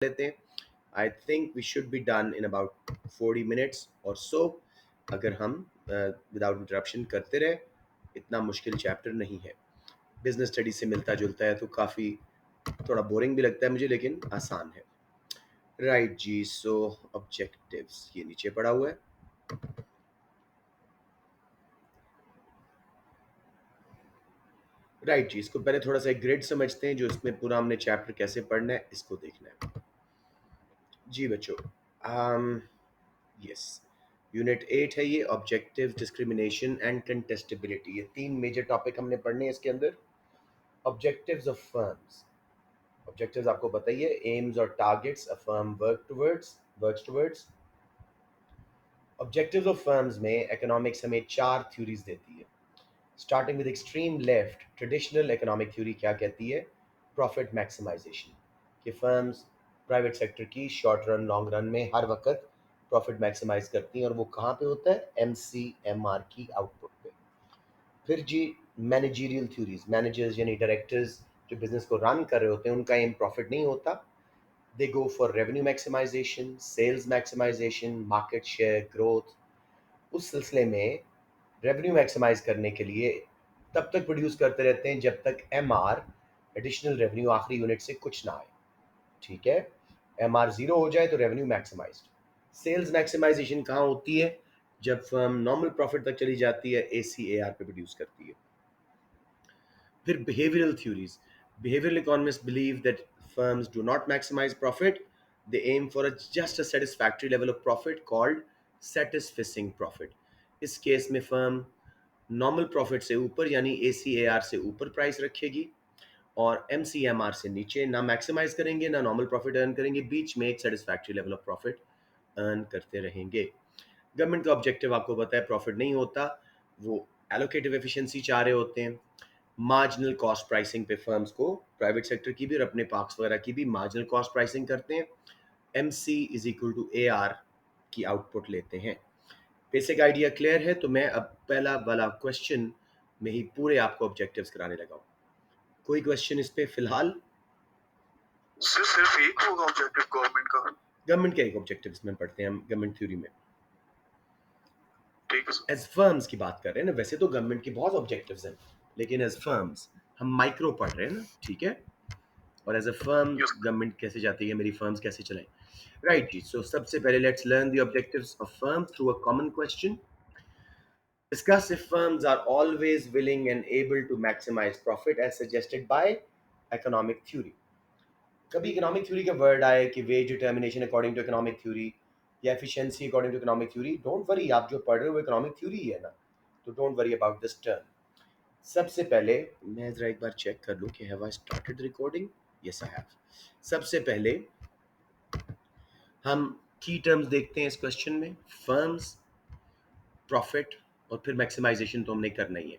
लेते हैं। I think we should be done in about 40 minutes और सो, अगर हम विदाउट इंटरप्शन करते रहे। इतना मुश्किल चैप्टर नहीं है, बिजनेस स्टडी से मिलता जुलता है, तो काफ़ी थोड़ा बोरिंग भी लगता है मुझे, लेकिन आसान है। राइट जी, सो ऑब्जेक्टिव्स ये नीचे पड़ा हुआ है। राइट जी, इसको पहले थोड़ा सा एक ग्रिड समझते हैं, जो इसमें पूरा हमने चैप्टर कैसे पढ़ना है इसको देखना है। जी बच्चों, यस, यूनिट 8 है ये, ऑब्जेक्टिव, डिस्क्रिमिनेशन एंड कंटेस्टेबिलिटी। ये तीन मेजर टॉपिक हमने पढ़ने हैं इसके अंदर। Objectives of firms. ऑब्जेक्टिव्स आपको बताइए, एम्स और targets a firm works towards. Objectives of firms में इकोनॉमिक्स हमें चार थ्योरीज देती है। Starting with extreme left, traditional economic theory क्या कहती है? प्रॉफिट मैक्सिमाइजेशन, कि फर्म्स प्राइवेट सेक्टर की शॉर्ट रन लॉन्ग रन में हर वक्त प्रॉफिट मैक्सिमाइज करती हैं, और वो कहाँ पे होता है? MCMR की आउटपुट पे। फिर जी, मैनेजरियल थ्योरीज, मैनेजर्स यानी डायरेक्टर्स जो बिजनेस को रन कर रहे होते हैं, उनका एम प्रॉफिट नहीं होता। They go for revenue maximisation, sales maximisation, market share growth. उस सिलसिले में रेवेन्यू मैक्सिमाइज करने के लिए तब तक प्रोड्यूस करते रहते हैं जब तक MR, एडिशनल रेवेन्यू, आखिरी यूनिट से कुछ ना आए। ठीक है, MR जीरो हो जाए तो रेवेन्यू मैक्सिमाइज्ड। सेल्स मैक्सिमाइजेशन कहाँ होती है? जब फर्म नॉर्मल प्रॉफिट तक चली जाती है, ACAR पे प्रोड्यूस करती है। फिर behavioural theories, behavioural economist believe that firms do not maximize profit, they aim for just a satisfactory level of profit called satisficing profit. इस केस में फर्म नॉर्मल प्रॉफिट से ऊपर यानी ACAR से ऊपर प्राइस रखेगी, और MCMR से नीचे ना मैक्सिमाइज करेंगे ना नॉर्मल प्रॉफिट अर्न करेंगे, बीच में एक satisfactory level of profit earn करते रहेंगे। गवर्नमेंट का ऑब्जेक्टिव आपको पता है, प्रॉफिट नहीं होता, वो एलोकेटिव एफिशिएंसी चाह रहे होते हैं। मार्जिनल कॉस्ट प्राइसिंग पे फर्म्स को, प्राइवेट सेक्टर की भी और अपने पार्क्स वगैरह की भी मार्जिनल कॉस्ट प्राइसिंग करते हैं। MC=AR की आउटपुट लेते हैं। बेसिक आइडिया क्लियर है? तो मैं अब पहला वाला क्वेश्चन में ही पूरे आपको ऑब्जेक्टिव्स कराने लगा हूँ। कोई क्वेश्चन इस पे फिलहाल? सिर्फ एक होगा ऑब्जेक्टिव गवर्नमेंट का? गवर्नमेंट का एक ऑब्जेक्टिव इसमें पढ़ते हैं हम गवर्नमेंट थ्योरी में। ठीक है, एज फर्म्स की बात कर रहे हैं ना, वैसे तो गवर्नमेंट की बहुत ऑब्जेक्टिव्स हैं, लेकिन एज फर्म्स हम माइक्रो पढ़ रहे हैं ना, ठीक है। और एज अ फर्म गवर्नमेंट कैसे जाती है, मेरी फर्म्स कैसे चलाएं। राइट जी, सो सबसे पहले let's learn the objectives of firm through a common question. Discuss if firms are always willing and able to maximize profit as suggested by economic theory. कभी economic theory का वर्ड आए कि wage determination according to economic theory या efficiency according to economic theory, don't worry, आप जो पढ़ रहे हो इकोनॉमिक थ्योरी ही है ना, तो don't worry about this term. सबसे पहले मैं जरा एक बार चेक कर लूं कि have I started recording. Yes I have. सबसे पहले हम की टर्म्स देखते हैं इस क्वेश्चन में, फर्म्स, प्रॉफिट, और फिर मैक्सिमाइजेशन तो हमने करना ही है।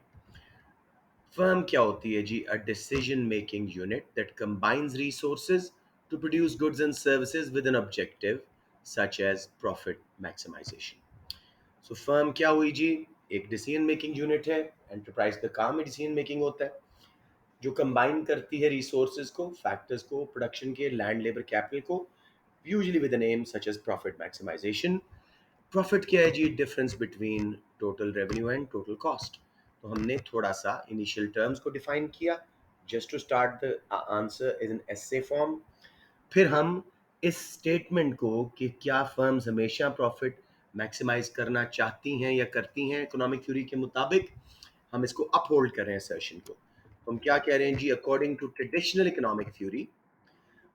फर्म क्या होती है जी? A decision making unit that combines resources to produce goods and services with an objective such as profit maximisation. So firm क्या हुई जी? एक डिसीजन मेकिंग यूनिट है, एंटरप्राइज का काम है डिसीजन मेकिंग होता है, जो कंबाइन करती है रिसोर्सेज को, फैक्टर्स को, प्रोडक्शन के, लैंड, लेबर, कैपिटल को, usually with an aim such as profit maximisation. Profit क्या है जी? Difference between total revenue and total cost. तो हमने थोड़ा सा इनिशियल टर्म्स को डिफाइन किया just to start the answer is an essay form. फिर हम इस स्टेटमेंट को कि क्या फर्म्स हमेशा प्रॉफिट मैक्सिमाइज करना चाहती हैं या करती हैं इकोनॉमिक थ्योरी के मुताबिक, हम इसको अपहोल्ड कर रहे हैं असर्शन को। तो हम क्या कह रहे हैं जी? According to traditional economic theory,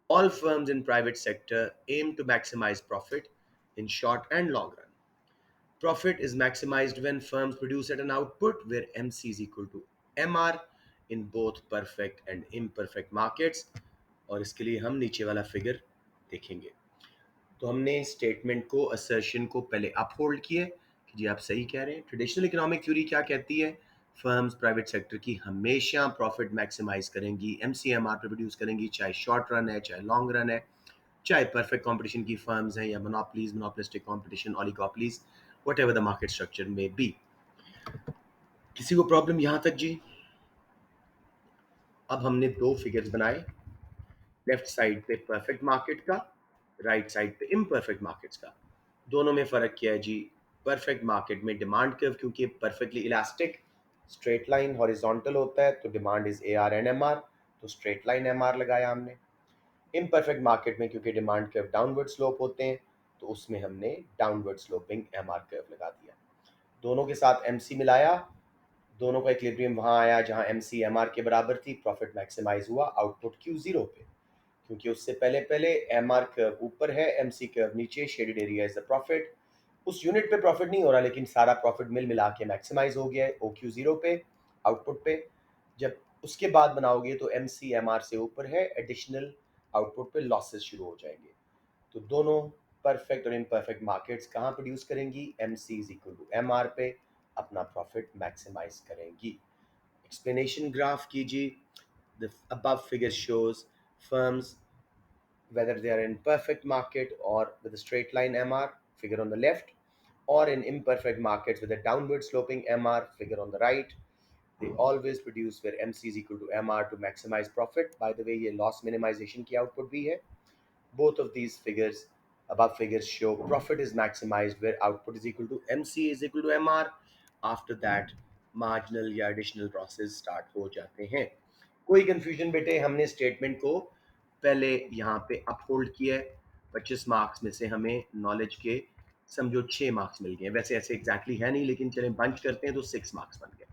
all firms in private sector aim to maximize profit in short and long run. Profit is maximized when firms produce at an output where MC is equal to MR in both perfect and imperfect markets, और इसके लिए हम नीचे वाला figure देखेंगे। तो हमने statement को, असर्शन को पहले अपहोल्ड किए कि जी आप सही कह रहे हैं। ट्रेडिशनल इकोनॉमिक थ्योरी क्या कहती है? फर्म्स प्राइवेट सेक्टर की हमेशा प्रॉफिट मैक्सिमाइज करेंगी, MCMR पे प्रोड्यूस करेंगी, चाहे शॉर्ट रन है चाहे लॉन्ग रन है, चाहे परफेक्ट कंपटीशन की फर्म्स हैं या monopolies, monopolistic competition, oligopolies, whatever the market structure में बी। किसी को प्रॉब्लम यहां तक जी? अब हमने दो फिगर्स बनाए, लेफ्ट साइड पे परफेक्ट मार्केट का राइट साइड पे इम्परफेक्ट मार्केट्स का। दोनों में फ़र्क क्या है जी? परफेक्ट मार्केट में डिमांड कर्व क्योंकि perfectly elastic straight line horizontal होता है तो demand is A R and M R, तो स्ट्रेट लाइन एम आर लगाया हमने। इम्परफेक्ट मार्केट में क्योंकि डिमांड कर्व डाउनवर्ड स्लोप होते हैं तो उसमें हमने downward sloping M R curve लगा दिया। दोनों के साथ एम सी मिलाया, दोनों का इक्विलिब्रियम वहाँ आया जहाँ एम सी एम आर के बराबर थी, प्रॉफिट मैक्सिमाइज हुआ आउटपुट क्यू जीरो पे, क्योंकि उससे पहले पहले एम आर कर्व ऊपर है, एम सी कर्व नीचे, shaded area is the profit. उस यूनिट पे प्रॉफिट नहीं हो रहा लेकिन सारा प्रॉफिट मिल मिला के मैक्सिमाइज हो गया है ओ क्यू जीरो पे आउटपुट पे। जब उसके बाद बनाओगे तो एम सी एम आर से ऊपर है, एडिशनल आउटपुट पे लॉसेस शुरू हो जाएंगे। तो दोनों परफेक्ट और इम्परफेक्ट मार्केट्स कहाँ प्रोड्यूस करेंगी? M C is equal to M R पे अपना प्रॉफिट मैक्सिमाइज करेंगी। एक्सप्लेनेशन ग्राफ कीजिए। The above figure shows firms whether they are in perfect market or with a straight line MR, figure on the left, or in imperfect markets with a downward sloping MR, figure on the right. They always produce where MC is equal to MR to maximize profit. By the way, ये loss minimization की output भी है। Both of these figures, above figures show profit is maximized where output is equal to MC is equal to MR. After that, marginal या additional losses start हो जाते हैं। कोई confusion बेटे? हमने स्टेटमेंट को पहले यहाँ पे अपहोल्ड किया है। 25 मार्क्स में से हमें नॉलेज के समझो 6 मार्क्स मिल गए। वैसे ऐसे एग्जैक्टली है नहीं लेकिन चलें बंच करते हैं तो 6 मार्क्स बन गए।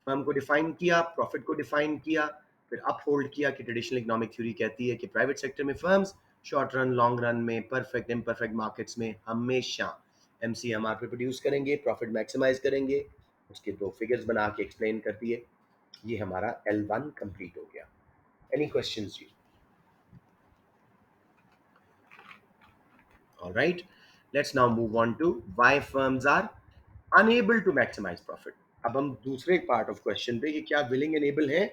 फर्म को डिफाइन किया, प्रॉफिट को डिफाइन किया, फिर अप होल्ड किया कि ट्रेडिशनल इकोनॉमिक थ्योरी कहती है कि प्राइवेट सेक्टर में firms short run, long run में, परफेक्ट इम्परफेक्ट मार्केट्स में हमेशा एम सी एम आर पे प्रोड्यूस करेंगे, प्रॉफिट मैक्सिमाइज करेंगे। उसके दो फिगर्स बना के एक्सप्लेन कर दिए। ये हमारा L1 कंप्लीट हो गया। एनी क्वेश्चंस जी? All right, let's now move on to why firms are unable to maximize profit। अब हम दूसरे पार्ट ऑफ क्वेश्चन पे कि क्या विलिंग एनेबल है,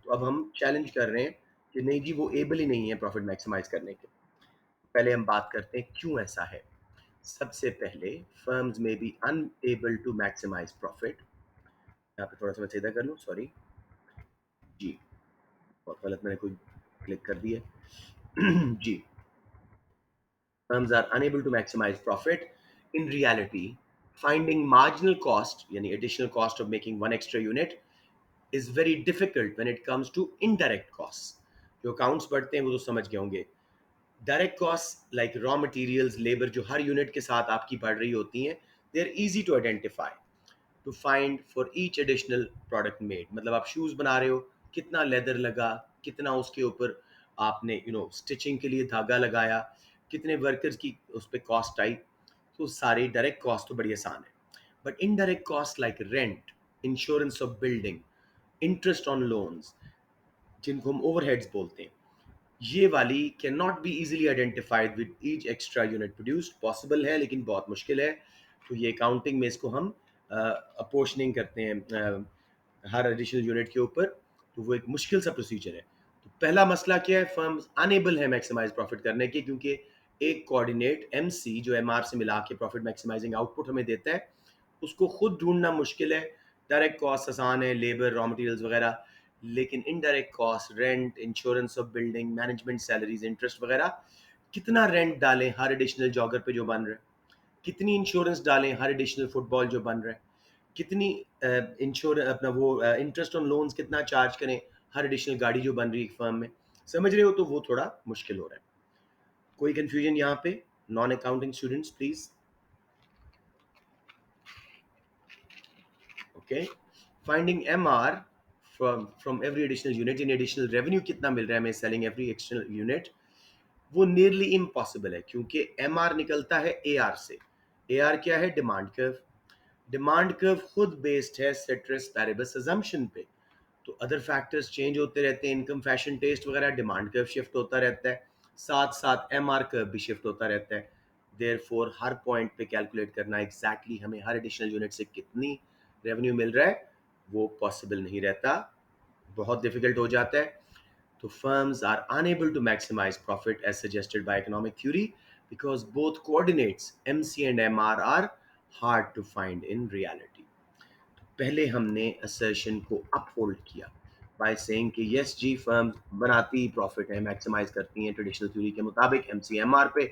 तो अब हम चैलेंज कर रहे हैं कि नहीं जी वो एबल ही नहीं है प्रॉफिट मैक्सिमाइज करने के। पहले हम बात करते हैं क्यों ऐसा है। सबसे पहले फर्म्स में be unable to maximize profit. यहाँ पे थोड़ा सा मैं सीधा कर लूँ, सॉरी जी, बहुत गलत मैंने कोई क्लिक कर दिया जी। firms are unable to maximize profit. In reality, finding marginal cost, yani additional cost of making one extra unit, is very difficult when it comes to indirect costs. जो अकाउंट्स पढ़ते हैं वो तो समझ गए होंगे। Direct cost like raw materials, labour जो हर unit के साथ आपकी बढ़ रही होती हैं, they are easy to identify, to find for each additional product made. मतलब आप शूज़ बना रहे हो, कितना लेदर लगा, कितना उसके ऊपर आपने स्टिचिंग के लिए धागा लगाया, कितने वर्कर्स की उस पर कॉस्ट आई। तो सारी डायरेक्ट कॉस्ट तो बड़ी आसान है। But indirect cost like rent, insurance of building, interest on loans, जिनको हम ओवरहेड्स बोलते हैं, ये वाली can not be easily identified with each extra unit produced. Possible है लेकिन बहुत मुश्किल है। तो ये अकाउंटिंग में इसको हम अपोर्शनिंग करते हैं हर एडिशनल यूनिट के ऊपर। तो वो एक मुश्किल सा प्रोसीजर है। तो पहला मसला क्या है? फर्म्स अनेबल है मैक्सिमाइज प्रॉफिट करने के, क्योंकि एक कोऑर्डिनेट एम सी जो एम आर से मिला के प्रॉफिट मैक्सिमाइजिंग आउटपुट हमें देता है, उसको खुद ढूंढना मुश्किल है। डायरेक्ट कॉस्ट आसान है, लेबर, रॉ मटेरियल्स वगैरह, लेकिन indirect cost, rent, insurance of building, management salaries, interest वगैरह, कितना रेंट डालें हर एडिशनल जॉगर पे जो बन रहा है, कितनी इंश्योरेंस डालें हर एडिशनल फुटबॉल जो बन रहा है, कितनी इंश्योर अपना वो इंटरेस्ट ऑन लोन्स कितना चार्ज करें हर एडिशनल गाड़ी जो बन रही है एक फर्म में। समझ रहे हो? तो वो थोड़ा मुश्किल हो रहा है। कोई कंफ्यूजन यहाँ पे? Non accounting students please. Okay, finding M R from every additional unit in additional revenue कितना मिल रहा है हमें सेलिंग एवरी एक्सटर्नल यूनिट, वो नियरली इम्पॉसिबल है, क्योंकि एम आर निकलता है ए आर से। ए आर क्या है? Demand curve. डिमांड कर्व खुद बेस्ड है सेट्रस पैरेबस अजम्पशन पे। तो अदर फैक्टर्स चेंज होते रहते हैं, इनकम, फैशन, टेस्ट वगैरह, डिमांड कर्व शिफ्ट होता रहता है, साथ साथ एम आर कर्व भी शिफ्ट होता रहता है। देयर फोर हर पॉइंट पे कैलकुलेट करना एग्जैक्टली हमें हर एडिशनल यूनिट से कितनी रेवेन्यू मिल रहा है, वो पॉसिबल नहीं रहता, बहुत डिफिकल्ट हो जाता है। तो firms are unable to maximize profit as suggested by economic theory because both coordinates MC and MR are hard to find in reality। तो पहले हमने assertion को uphold किया, बाय सेइंग कि यस जी फर्म बनाती प्रॉफिट है, मैक्सिमाइज करती हैं ट्रेडिशनल थ्योरी के मुताबिक, एमसीएमआर पे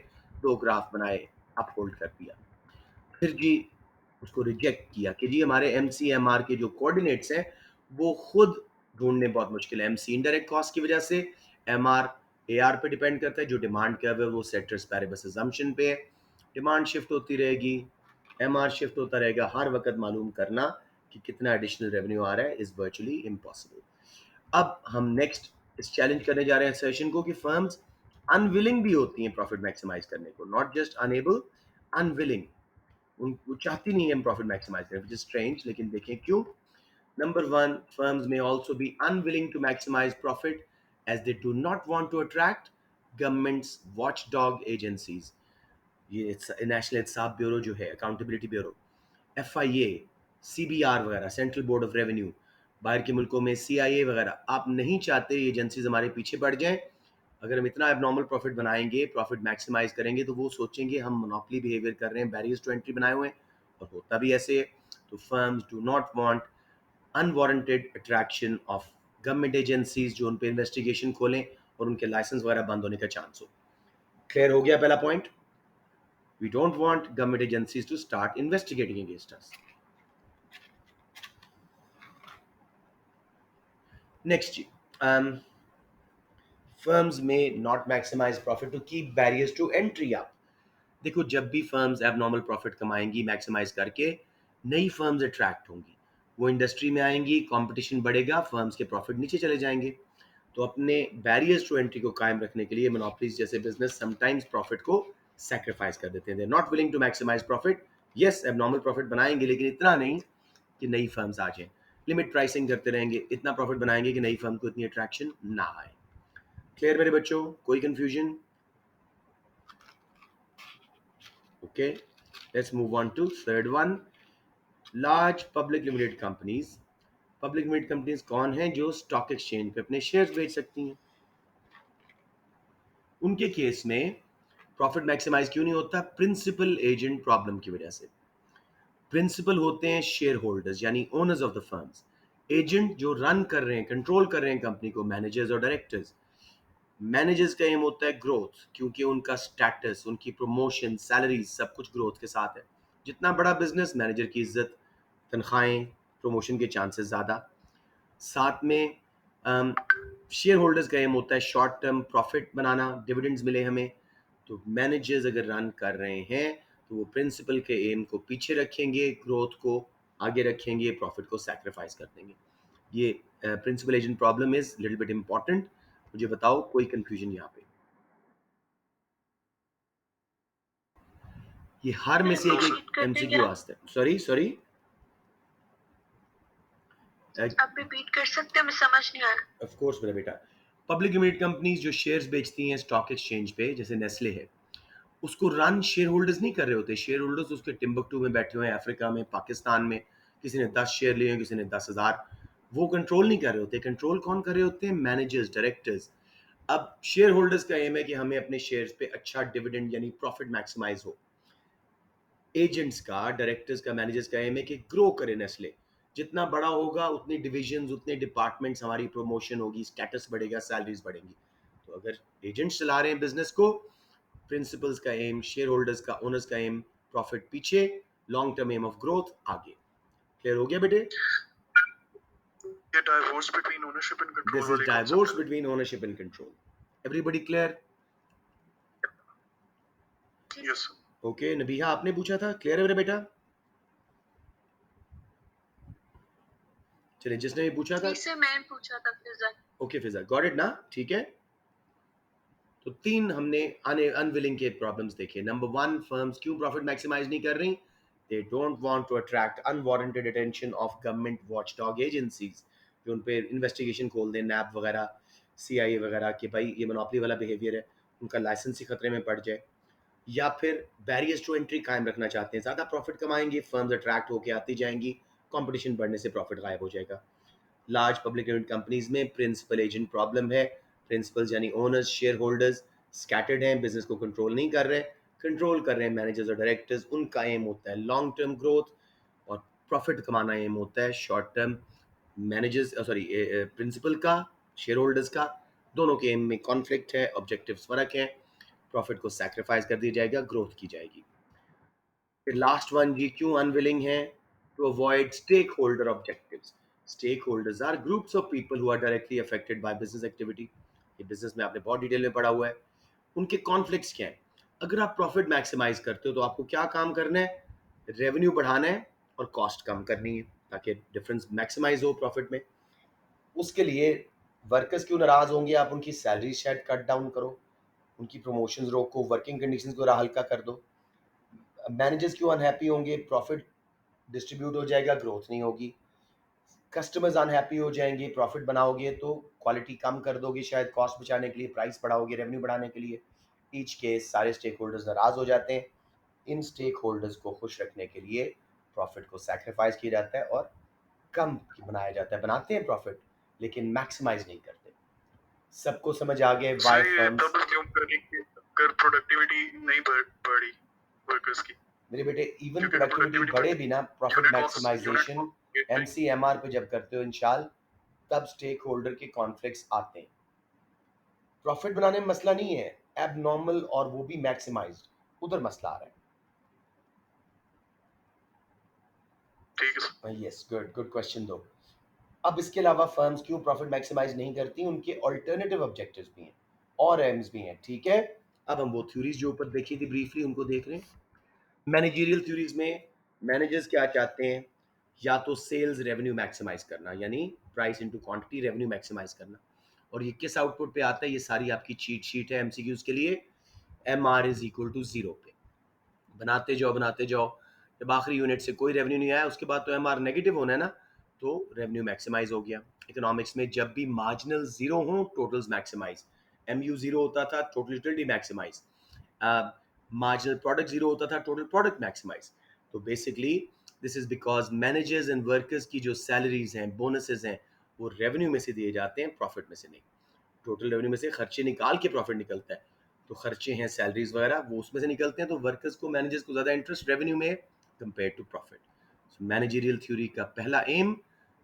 दो ग्राफ बनाए, अपहोल्ड कर दिया। फिर जी उसको रिजेक्ट किया कि जी हमारे एमसीएमआर के जो कोऑर्डिनेट्स हैं वो खुद ढूंढने बहुत मुश्किल है, एमसी इनडायरेक्ट कॉस्ट की वजह से, एमआर एआर पे डिपेंड करता है, जो डिमांड कर्व है वो सेटर्स पैरेबस अजम्पशन पे है, डिमांड शिफ्ट होती रहेगी, एमआर शिफ्ट होता रहेगा, हर वक्त मालूम करना कि कितना एडिशनल रेवेन्यू आ रहा है इज वर्चुअली इम्पॉसिबल। अब हम नेक्स्ट इस चैलेंज करने जा रहे हैं सेशन को कि फर्म्स अनविलिंग भी होती हैं प्रॉफिट मैक्सिमाइज करने को, नॉट जस्ट अनेबल, अनविलिंग। वो चाहती नहीं है हम प्रॉफिट मैक्सिमाइज करें, विच इज स्ट्रेंज, लेकिन देखें क्यों। नंबर वन, फर्म्स में also be unwilling to maximize profit as they do not want to attract governments watch dog agencies. ये नेशनल इंसाफ ब्यूरो जो है, अकाउंटेबिलिटी ब्यूरो, एफआईए, सीबीआर वगैरह, सेंट्रल बोर्ड ऑफ रेवेन्यू, बाहर के मुल्कों में सीआईए वगैरह, आप नहीं चाहते ये एजेंसीज हमारे पीछे पड़ जाएं। अगर हम इतना एबनॉर्मल प्रॉफिट बनाएंगे, प्रॉफिट मैक्सिमाइज करेंगे, तो वो सोचेंगे हम मोनोपोली बिहेवियर कर रहे हैं, बैरियर्स टू एंट्री बनाए हुए हैं, और होता भी ऐसे है। तो firms do not want unwarranted attraction of government agencies जो उन पे इन्वेस्टिगेशन खोलें और उनके लाइसेंस वगैरह बंद होने का चांस हो। क्लियर हो गया पहला point? We don't want government agencies to start investigating against us. Next जी, फर्म्स में not maximise profit to keep barriers to entry up. देखो, जब भी फर्म्स एबनॉर्मल प्रॉफिट कमाएंगी मैक्सिमाइज करके, नई फर्म्स अट्रैक्ट होंगी, वो इंडस्ट्री में आएंगी, कंपटीशन बढ़ेगा, फर्म्स के प्रॉफिट नीचे चले जाएंगे। तो अपने बैरियर्स टू एंट्री को कायम रखने के लिए मोनोपोलीज जैसे बिजनेस समटाइम्स प्रॉफिट को सेक्रीफाइस कर देते हैं। They not willing to maximize profit. Yes, abnormal profit बनाएंगे, लेकिन इतना नहीं कि नई फर्म्स आ जाएं। लिमिट प्राइसिंग करते रहेंगे, इतना प्रॉफिट बनाएंगे कि नई फर्म को इतनी अट्रैक्शन ना आए। क्लियर मेरे बच्चों? कोई confusion? Okay, let's move on to third one, large public limited companies. Public limited companies कौन हैं? जो स्टॉक एक्सचेंज पे अपने शेयर्स बेच सकती हैं। उनके केस में प्रॉफिट मैक्सिमाइज क्यों नहीं होता? प्रिंसिपल एजेंट प्रॉब्लम की वजह से। प्रिंसिपल होते हैं शेयर होल्डर्स यानी owners of the firms. Agent जो रन कर रहे हैं, कंट्रोल कर रहे हैं कंपनी को, मैनेजर्स और डायरेक्टर्स। मैनेजर्स का एम होता है ग्रोथ, क्योंकि उनका स्टेटस, उनकी प्रमोशन, सैलरी सब कुछ ग्रोथ के साथ है। जितना बड़ा बिजनेस, मैनेजर की इज्जत, तनख्वाहें, प्रमोशन के चांसेस ज़्यादा। साथ में शेयर होल्डर्स का एम होता है शॉर्ट टर्म प्रॉफिट बनाना, डिविडेंड्स मिले हमें। तो मैनेजर्स अगर रन कर रहे हैं तो वो प्रिंसिपल के एम को पीछे रखेंगे, ग्रोथ को आगे रखेंगे, प्रॉफिट को सैक्रिफाइस कर देंगे। ये principal agent problem is little bit important. मुझे बताओ कोई कंफ्यूजन यहाँ पे? ये हर में से एक एमसीक्यू आस्ते हैं। सॉरी सॉरी, आप रिपीट कर सकते हैं, मैं समझ नहीं आया। ऑफ कोर्स मेरा बेटा। पब्लिक लिमिटेड कंपनीज जो शेयर्स बेचती हैं स्टॉक एक्सचेंज पे, जैसे नेस्ले है, उसको रन शेयर होल्डर्स नहीं कर रहे होते। शेयर होल्डर्स उसके टिम्बकटू में बैठे हुए हैं, अफ्रीका में, पाकिस्तान में, किसी ने 10 शेयर लिए हैं, किसी ने 10,000। वो कंट्रोल नहीं कर रहे होते। कंट्रोल कौन कर रहे होते हैं? Managers, directors. अब शेयर होल्डर्स का एम है कि हमें अपने शेयर्स पे अच्छा डिविडेंड यानी प्रॉफिट मैक्सिमाइज हो। एजेंट्स का, डायरेक्टर्स का, मैनेजर्स का एम है कि ग्रो करे नेस्ले। जितना बड़ा होगा उतनी डिविजन्स, उतने डिपार्टमेंट्स, हमारी प्रमोशन होगी, स्टेटस बढ़ेगा, सैलरीज बढ़ेंगी। तो अगर एजेंट्स चला रहे हैं बिजनेस को, प्रिंसिपल्स का एम, शेयर होल्डर्स का, ओनर्स का एम प्रॉफिट पीछे, long term aim of growth आगे। क्लियर हो गया बेटे? ये divorce between ownership and control, this is divorce between ownership and control. Everybody clear? Yes sir. Okay, Nabiha आपने पूछा था, क्लियर है मेरा बेटा? चलिए, जिसने भी पूछा था, सर मैंने पूछा था फिजा। ओके फिजा, गॉट इट ना? ठीक है। तो तीन हमने अनविलिंग के प्रॉब्लम्स देखे। नंबर वन, फर्म्स क्यों प्रॉफिट मैक्सिमाइज नहीं कर रही? They don't want to attract unwarranted attention of government watchdog agencies, जो उन पे इन्वेस्टिगेशन खोल दें, नैब वगैरह, सीआईए वगैरह, कि भाई ये मोनोपोली वाला बिहेवियर है, उनका लाइसेंस ही खतरे में पड़ जाए। या फिर बैरियर्स टू एंट्री कायम रखना चाहते हैं, ज़्यादा प्रॉफिट कमाएंगे, फर्म्स अट्रैक्ट होकर आती जाएंगी, कंपटीशन बढ़ने से प्रॉफिट गायब हो जाएगा। लार्ज पब्लिक लिमिटेड कंपनीज में प्रिंसिपल एजेंट प्रॉब्लम है। प्रिंसिपल्स यानी ओनर्स, शेयर होल्डर्स स्कैटर्ड हैं, बिजनेस को कंट्रोल नहीं कर रहे। कंट्रोल कर रहे हैं मैनेजर्स और डायरेक्टर्स। उनका एम होता है लॉन्ग टर्म ग्रोथ, और प्रॉफिट कमाना एम होता है short term managers sorry principal का, शेयर होल्डर्स का, दोनों के एम में कॉन्फ्लिक्ट है, ऑब्जेक्टिव्स फर्क है, प्रॉफिट को सैक्रिफाइस कर दी जाएगा, ग्रोथ की जाएगी। फिर लास्ट वन जी, क्यों अनविलिंग है? To avoid stake holder objectives. Stake holders are groups of people who are directly affected by business activity. ये बिजनेस में आपने बहुत डिटेल में पढ़ा हुआ है। उनके कॉन्फ्लिक्ट्स क्या है? अगर आप प्रॉफिट मैक्सिमाइज करते हो तो आपको क्या काम करना है? रेवेन्यू बढ़ाना है और कॉस्ट कम करनी है, ताकि डिफरेंस मैक्सिमाइज हो प्रॉफिट में। उसके लिए वर्कर्स क्यों नाराज होंगे? आप उनकी सैलरी शायद कट डाउन करो, उनकी प्रमोशंस रोको, वर्किंग कंडीशंस को हल्का कर दो। मैनेजर्स क्यों अनहैप्पी होंगे? प्रॉफिट डिस्ट्रीब्यूट हो जाएगा, ग्रोथ नहीं होगी। कस्टमर्स अनहैप्पी हो जाएंगे, प्रॉफिट बनाओगे तो क्वालिटी कम कर दोगे, शायद कॉस्ट बचाने के लिए, प्राइस बढ़ाओगे रेवेन्यू बढ़ाने के लिए। ईच केस सारे स्टेक होल्डर्स नाराज हो जाते हैं। इन स्टेक होल्डर्स को खुश रखने के लिए प्रॉफिट को सैक्रिफाइस किया जाता है और कम बनाया जाता है। बनाते हैं प्रॉफिट लेकिन मैक्सिमाइज नहीं करते। सबको समझ आ गया सर वाई ये फर्म्स? तब क्यों करेंगे अगर प्रोडक्टिविटी नहीं बढ़ी वर्कर्स की? मेरे बेटे इवन क्योंकि अगर प्रोडक्टिविटी प्रोडक्टिविटी बढ़े भी ना, प्रॉफिट यूनिट मैक्सिमाइजेशन कॉस्ट एमसीएमआर पे जब करते हो इंशाल, तब स्टेक होल्डर के कॉन्फ्लिक्ट्स आते हैं। प्रॉफिट बनाने में मसला नहीं है, एब नॉर्मल और वो भी मैक्सिमाइज्ड, उधर मसला आ रहा ठीक है सर। है। यस, गुड गुड क्वेश्चन दो। अब इसके अलावा फर्म्स क्यों प्रॉफिट मैक्सिमाइज नहीं करती? उनके ऑल्टरनेटिव ऑब्जेक्टिव्स भी हैं और एम्स भी हैं, ठीक है। अब हम वो थ्योरीज जो ऊपर देखी थी ब्रीफली उनको देख रहे हैं। मैनेजरियल थ्योरीज में मैनेजर्स क्या चाहते हैं? या तो सेल्स रेवेन्यू मैक्सिमाइज करना, यानी price into quantity revenue maximize करना। और ये किस आउटपुट पे आता है? ये सारी आपकी चीट शीट है एमसीक्यूज के लिए। M R is equal to zero पे बनाते जाओ बनाते जाओ। जब आखिरी यूनिट से कोई रेवेन्यू नहीं आया उसके बाद तो एम आर नेगेटिव होना है ना, तो रेवेन्यू मैक्सिमाइज हो गया। इकोनॉमिक्स में जब भी मार्जिनल जीरो हो, totals maximize. M U zero होता था, total utility maximize. Marginal product zero होता था, टोटल प्रोडक्ट मैक्सिमाइज। तो basically this is because managers and workers की जो सैलरीज हैं, बोनसेस हैं, वो रेवेन्यू में से दिए जाते हैं, प्रॉफिट में से नहीं। टोटल रेवेन्यू में से खर्चे निकाल के प्रॉफिट निकलता है। तो खर्चे हैं सैलरीज वगैरह, वो उसमें से निकलते हैं। तो वर्कर्स को, मैनेजर्स को ज़्यादा इंटरेस्ट रेवेन्यू में compare to profit. So managerial theory का पहला एम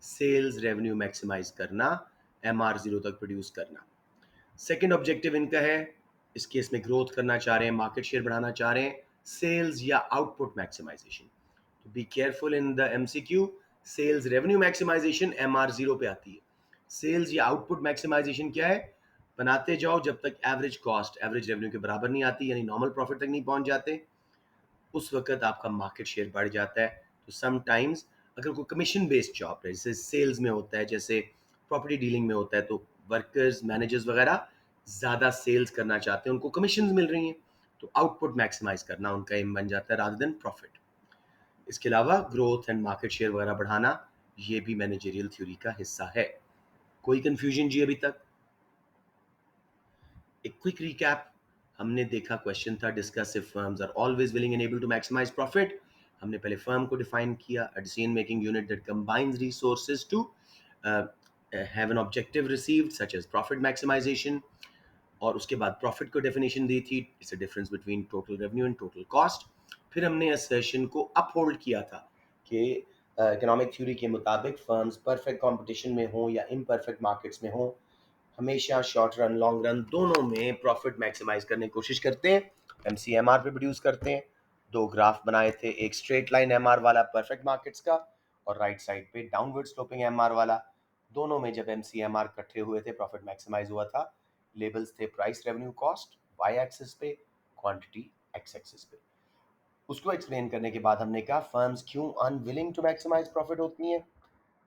सेल्स रेवेन्यू मैक्सिमाइज करना, एम आर जीरो तक प्रोड्यूस करना। सेकेंड ऑब्जेक्टिव इनका है, इस केस में ग्रोथ करना चाह रहे हैं, मार्केट शेयर बढ़ाना चाह रहे हैं, सेल्स या आउटपुट मैक्सिमाइजेशन। तो be careful in the MCQ. Sales revenue maximization M R zero पे आती है। सेल्स या आउटपुट मैक्सिमाइजेशन क्या है? बनाते जाओ जब तक एवरेज कॉस्ट एवरेज रेवेन्यू के बराबर नहीं आती, यानी नॉर्मल प्रॉफिट तक नहीं पहुंच जाते, उस वक्त आपका मार्केट शेयर बढ़ जाता है। तो समटाइम्स अगर कोई कमीशन बेस्ड जॉब है, जैसे सेल्स में होता है, जैसे प्रॉपर्टी डीलिंग में होता है, तो वर्कर्स मैनेजर्स वगैरह ज़्यादा सेल्स करना चाहते हैं, उनको कमीशन मिल रही हैं, तो आउटपुट मैक्सिमाइज करना उनका एम बन जाता है रादर देन प्रॉफिट। इसके अलावा ग्रोथ एंड मार्केट शेयर वगैरह बढ़ाना, ये भी मैनेजरियल थ्योरी का हिस्सा है। कोई कंफ्यूजन जी अभी तक? एक क्विक रिकैप। हमने देखा, क्वेश्चन था discuss if firms are always willing and able to maximize profit. हमने पहले फर्म को डिफाइन किया, a decision making unit that combines resources to have an objective received such as profit maximization. और उसके बाद प्रॉफिट को definition दी थी, it's a difference between total revenue and total cost. फिर हमने असर्शन को अपहोल्ड किया था कि इकोनॉमिक थ्योरी के मुताबिक फर्म्स परफेक्ट कंपटीशन में हो या इम्परफेक्ट मार्केट्स में हो, हमेशा शॉर्ट रन लॉन्ग रन दोनों में प्रॉफिट मैक्सिमाइज करने की कोशिश करते हैं, एमसीएमआर पे प्रोड्यूस करते हैं। दो ग्राफ बनाए थे, एक स्ट्रेट लाइन एमआर वाला परफेक्ट मार्केट्स का, और राइट साइड पे डाउनवर्ड स्लोपिंग एमआर वाला। दोनों में जब एमसीएमआर इकट्ठे हुए थे, प्रॉफिट मैक्सिमाइज हुआ था। लेबल्स थे price revenue cost Y axis पे, क्वांटिटी एक्स एक्सिस पे। उसको एक्सप्लेन करने के बाद हमने कहा फर्म्स क्यों अनविलिंग टू मैक्सिमाइज प्रॉफिट होती हैं,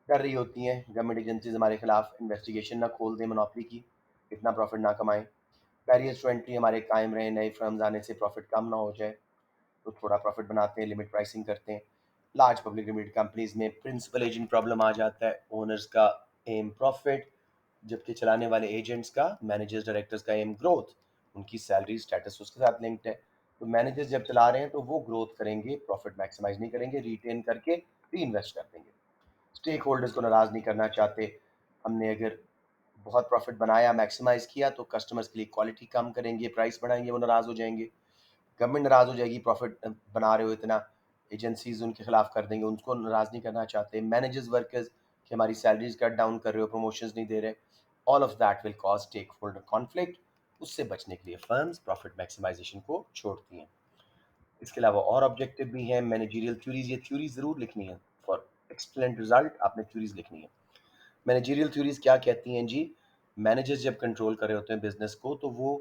कर रही होती हैं। गवर्नमेंट एजेंसीज हमारे खिलाफ इन्वेस्टिगेशन ना खोल दें मोनोपोली की, इतना प्रॉफिट ना कमाएं। बैरियर्स टू एंट्री हमारे कायम रहे, नए फर्म्स आने से प्रॉफिट कम ना हो जाए, तो थोड़ा प्रॉफिट बनाते हैं, लिमिट प्राइसिंग करते हैं। लार्ज पब्लिक लिमिटेड कंपनीज में प्रिंसिपल एजेंट प्रॉब्लम आ जाता है, ओनर्स का एम प्रॉफिट, जबकि चलाने वाले एजेंट्स का, मैनेजर्स डायरेक्टर्स का एम ग्रोथ। उनकी सैलरी स्टेटस उसके साथ लिंक्ड है। तो मैनेजर्स जब चला रहे हैं तो वो ग्रोथ करेंगे, प्रॉफिट मैक्सिमाइज नहीं करेंगे, रिटेन करके री इन्वेस्ट कर देंगे। स्टेक होल्डर्स को नाराज़ नहीं करना चाहते। हमने अगर बहुत प्रॉफिट बनाया, मैक्सिमाइज किया, तो कस्टमर्स के लिए क्वालिटी कम करेंगे, प्राइस बढ़ाएंगे, वो नाराज़ हो जाएंगे। गवर्नमेंट नाराज़ हो जाएगी, प्रॉफिट बना रहे हो इतना, एजेंसीज उनके खिलाफ कर देंगे, उनको नाराज़ नहीं करना चाहते। मैनेजर्स वर्कर्स कि हमारी सैलरीज कट डाउन कर रहे हो, प्रमोशंस नहीं दे रहे, all of that will cause stake holder conflict. उससे बचने के लिए फर्म्स प्रॉफिट मैक्सिमाइजेशन को छोड़ती हैं। इसके अलावा और ऑब्जेक्टिव भी हैं, मैनेजरियल थ्योरीज, ये थ्योरीज जरूर लिखनी है, फॉर एक्सलेंट रिजल्ट आपने थ्योरीज लिखनी है। मैनेजरियल थ्योरीज क्या कहती हैं जी? मैनेजर्स जब कंट्रोल कर रहे होते हैं बिजनेस को, तो वो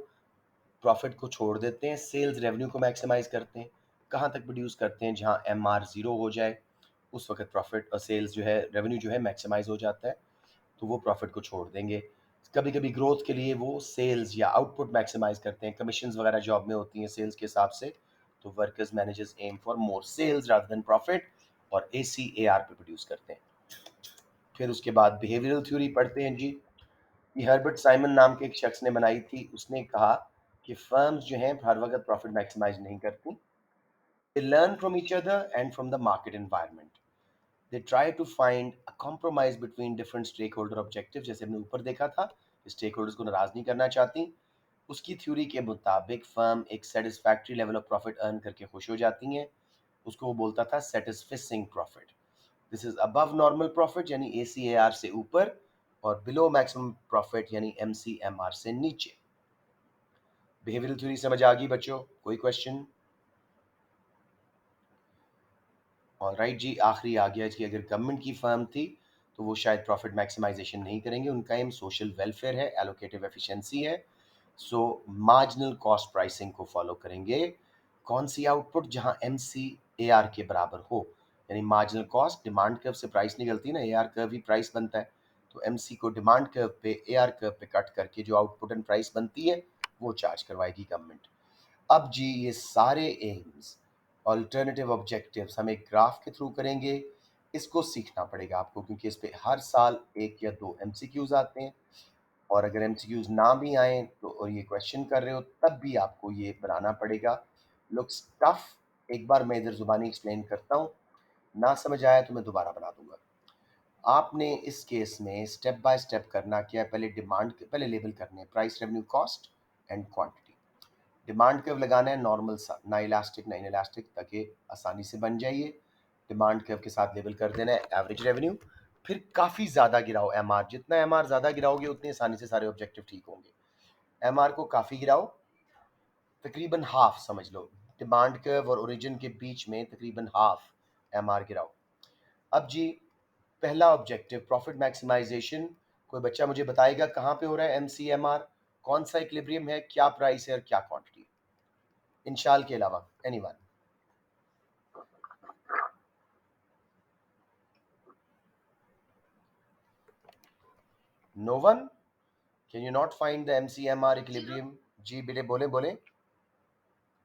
प्रॉफिट को छोड़ देते हैं, सेल्स रेवेन्यू को मैक्सिमाइज करते हैं। कहाँ तक प्रोड्यूस करते हैं? जहाँ एम आर ज़ीरो हो जाए, उस वक्त प्रॉफिट और सेल्स जो है, रेवेन्यू जो है मैक्सिमाइज हो जाता है, तो वो प्रॉफिट को छोड़ देंगे। कभी कभी ग्रोथ के लिए वो सेल्स या आउटपुट मैक्सिमाइज करते हैं, कमीशंस वगैरह जॉब में होती हैं सेल्स के हिसाब से, तो workers managers aim for more sales rather than profit, और ए सी ए आर पे प्रोड्यूस करते हैं। फिर उसके बाद बिहेवियरल थ्योरी पढ़ते हैं जी, कि हर्बर्ट साइमन नाम के एक शख्स ने बनाई थी। उसने कहा कि फर्म्स जो हैं हर वक्त प्रॉफिट मैक्सिमाइज नहीं करती, they learn from each other and from the market environment, they try to find a compromise between different stake holder objective. जैसे हमने ऊपर देखा था, स्टेक होल्डर्स को नाराज नहीं करना चाहती। उसकी थ्योरी के मुताबिक फर्म एक satisfactory level of profit earn करके खुश हो जाती हैं, उसको वो बोलता था satisficing profit. This is above normal profit यानी ए सी ए आर से ऊपर, और बिलो मैक्सिमम प्रॉफिट यानी एम सी एम आर से नीचे। बिहेवियरल थ्योरी समझ आ गई बच्चों? कोई क्वेश्चन? ऑलराइट जी, आखिरी आ गया कि अगर गवर्नमेंट की फर्म थी तो वो शायद प्रॉफिट मैक्सिमाइजेशन नहीं करेंगे, उनका एम सोशल वेलफेयर है, एलोकेटिव एफिशिएंसी है। सो मार्जिनल कॉस्ट प्राइसिंग को फॉलो करेंगे। कौन सी आउटपुट? जहां एम सी ए आर के बराबर हो, यानी मार्जिनल कॉस्ट, डिमांड कर्व से प्राइस निकलती है ना, A R curve he price बनता है, तो एम सी को डिमांड कर्व पे, ए आर कर्व पे कट करके जो आउटपुट एंड प्राइस बनती है वो चार्ज करवाएगी गवर्नमेंट। अब जी ये सारे एम्स, ऑल्टरनेटिव ऑब्जेक्टिव्स हम एक ग्राफ के थ्रू करेंगे। इसको सीखना पड़ेगा आपको, क्योंकि इस पे हर साल एक या दो एमसीक्यूज आते हैं, और अगर एमसीक्यूज ना भी आए तो, और ये क्वेश्चन कर रहे हो, तब भी आपको ये बनाना पड़ेगा। Looks tough. एक बार मैं इधर जुबानी एक्सप्लेन करता हूँ, ना समझ आया तो मैं दोबारा बना दूंगा। आपने इस केस में स्टेप बाय स्टेप करना क्या है, पहले डिमांड पहले लेबल करने हैं, price, revenue, cost and quantity. Demand curve लगाना है नॉर्मल सा, ना इलास्टिक ना इनइलास्टिक, ताकि आसानी से बन जाइए। डिमांड कर्व के साथ लेबल कर देना है एवरेज रेवेन्यू। फिर काफ़ी ज़्यादा गिराओ एम आर, जितना एम आर ज़्यादा गिराओगे उतनी आसानी से सारे ऑब्जेक्टिव ठीक होंगे। एम आर को काफ़ी गिराओ, तकरीबन हाफ समझ लो, डिमांड कर्व और ओरिजिन के बीच में तकरीबन हाफ एम आर गिराओ। अब जी पहला ऑब्जेक्टिव प्रॉफिट मैक्सिमाइजेशन, कोई बच्चा मुझे बताएगा कहाँ पे हो रहा है एम सी एम आर? कौन सा इक्विलिब्रियम है, क्या प्राइस है और क्या क्वांटिटी? इंशाल के अलावा anyone? No one? Can you not find the MCMR equilibrium? जी बेटे बोले बोले।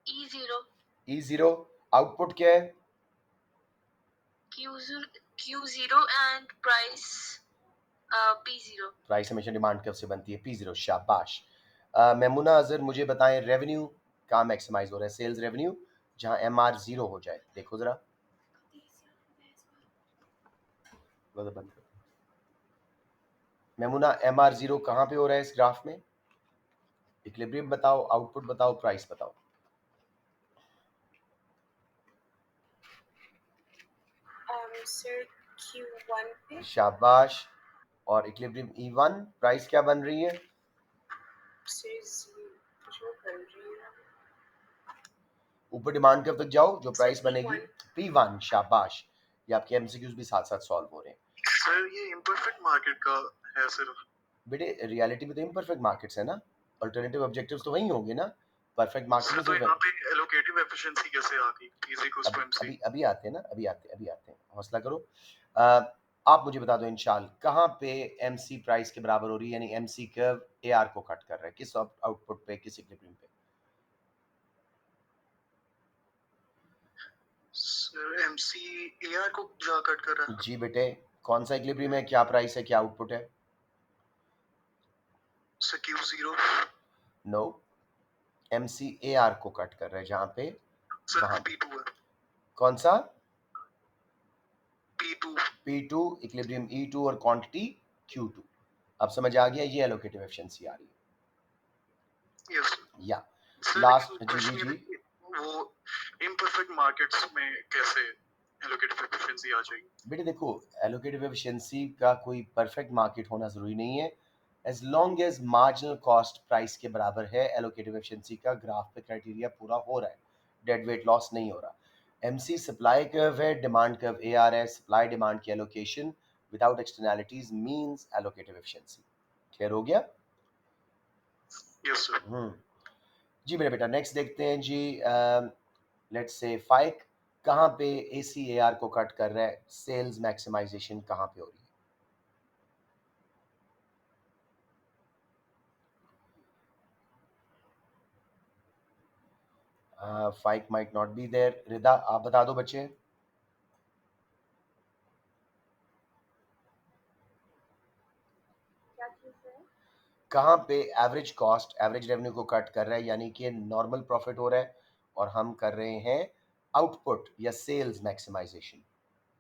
E zero. E zero. Output क्या है? Q zero and price P zero. Price हमेशा डिमांड कर्व से बनती है, पी जीरो। शाबाश। मेमुना अजहर मुझे बताएं रेवेन्यू कहाँ मैक्सिमाइज हो रहा है, सेल्स रेवेन्यू जहाँ एम आर जीरो हो जाए, देखो जरा। बंद करो। मेमुना एम आर जीरो कहाँ पे हो रहा है इस ग्राफ में? इक्विलिब्रियम बताओ, आउटपुट बताओ, प्राइस बताओ। सर Q1 पे। शाबाश। और इक्विलिब्रियम E1 प्राइस क्या बन रही है? जो बन रही है ऊपर डिमांड कर्व तक जाओ, जो प्राइस P1। बनेगी P1। शाबाश। ये आपके एमसीक्यूज भी साथ साथ सॉल्व हो रहे हैं। सर ये इम्परफेक्ट मार्केट का है सिर्फ। बेटे रियलिटी में तो इम्परफेक्ट मार्केट्स है ना, अल्टरनेटिव ऑब्जेक्टिव्स तो वही होंगे ना, परफेक्ट मार्केट सर में तो सिर्फ। यहाँ पे एलोकेटिव एफिशिएंसी कैसे आ गई? P equals to MC. अभी अभी आते हैं ना, अभी आते हैं, हौसला करो। अ, आप मुझे बता दो इंशाल कहाँ पे एमसी प्राइस के बराबर हो रही है, यानी एमसी कर्व एआर को कट कर रहा है, किस आउटपुट पे, किस इक्विलिब्रियम पे? सर एमसी एआर को जा कट कर रहा है। जी बेटे, कौन सा इक्विलिब्रियम है, क्या प्राइस है, क्या आउटपुट है? Sir Q zero. No, MC AR को कट कर रहा है जहाँ पे, सर वहां पी टू है। कौन सा? P2। P2 इक्विलिब्रियम E2 और क्वांटिटी Q2। अब समझ आ गया, ये एलोकेटिव एफिशिएंसी आ रही है। यस या सर, लास्ट, लेकिन जी जी क्वेश्चन ये जी। था कि वो इम्परफेक्ट मार्केट्स में कैसे एलोकेटिव एफिशिएंसी आ जाएगी। बेटे देखो, एलोकेटिव एफिशिएंसी का कोई परफेक्ट मार्केट होना ज़रूरी नहीं है। As long as marginal cost price के बराबर है, एलोकेटिव एफिशिएंसी का ग्राफ पे क्राइटेरिया पूरा हो रहा है, डेड वेट लॉस नहीं हो रहा। एमसी सप्लाई कर्व है, डिमांड कर्व एआर है, सप्लाई डिमांड की allocation without externalities means allocative efficiency. Clear हो गया? Yes sir. जी मेरे बेटा, नेक्स्ट देखते हैं जी। लेट्स से फाइक कहाँ पे ACAR को कट कर रहा है, सेल्स मैक्सिमाइजेशन कहाँ पे हो रही है? फाइक माइट नॉट बी देयर। रिदा आप बता दो बच्चे। क्या चीज है? कहाँ पे एवरेज कॉस्ट एवरेज रेवेन्यू को कट कर रहा है, यानी कि नॉर्मल प्रॉफिट हो रहा है और हम कर रहे हैं आउटपुट या सेल्स मैक्सिमाइजेशन।